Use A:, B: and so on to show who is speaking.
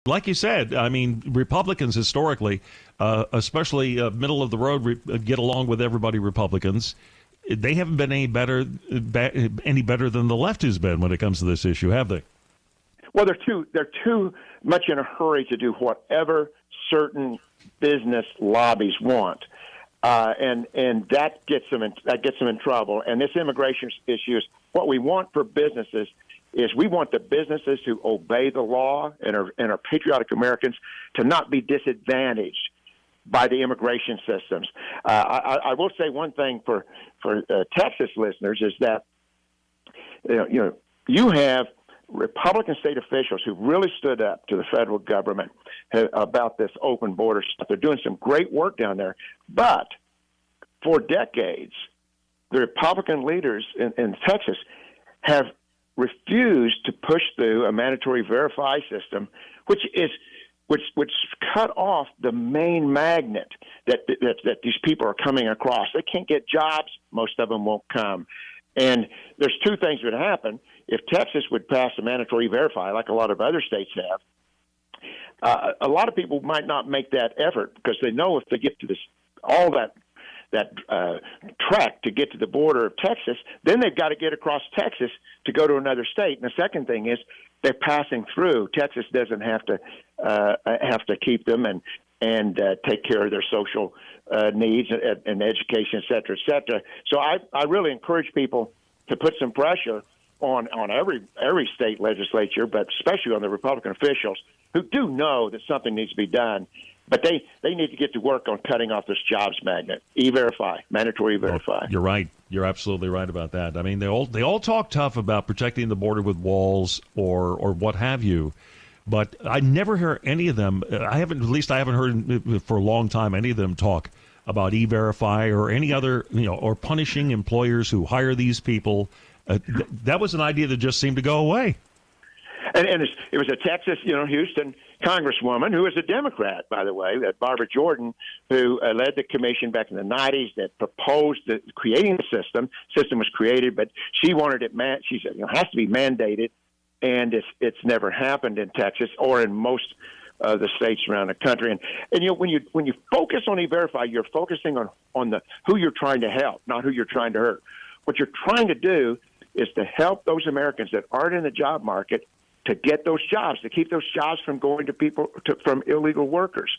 A: like you said, I mean, Republicans historically, especially middle of the road, get along with everybody. Republicans, they haven't been any better than the left has been when it comes to this issue, have they?
B: Well, they're too much in a hurry to do whatever certain business lobbies want, and that gets them in trouble. And this immigration issue is what we want for businesses. Is we want the businesses who obey the law and are patriotic Americans to not be disadvantaged by the immigration systems. I will say one thing for Texas listeners is that you have Republican state officials who really stood up to the federal government about this open border stuff. They're doing some great work down there. But for decades, the Republican leaders in Texas have refused to push through a mandatory verify system, which cut off the main magnet that these people are coming across. They can't get jobs. Most of them won't come. And there's two things that would happen. If Texas would pass a mandatory verify, like a lot of other states have, a lot of people might not make that effort because they know if they get to that track to get to the border of Texas, then they've got to get across Texas to go to another state. And the second thing is they're passing through. Texas doesn't have to keep them and take care of their social needs and education, et cetera, et cetera. So I really encourage people to put some pressure on every state legislature, but especially on the Republican officials who do know that something needs to be done. But they need to get to work on cutting off this jobs magnet, E-Verify, mandatory E-Verify.
A: You're right. You're absolutely right about that. I mean, they all talk tough about protecting the border with walls or what have you, but I never hear any of them. I haven't heard for a long time any of them talk about E-Verify or any other, or punishing employers who hire these people. That was an idea that just seemed to go away.
B: And it was a Texas, Houston congresswoman who was a Democrat, by the way, Barbara Jordan, who led the commission back in the 90s that proposed creating the system. The system was created, but she wanted it. She said, it has to be mandated, and it's never happened in Texas or in most of the states around the country. And when you focus on E-Verify, you're focusing on who you're trying to help, not who you're trying to hurt. What you're trying to do is to help those Americans that aren't in the job market to get those jobs, to keep those jobs from going to from illegal workers.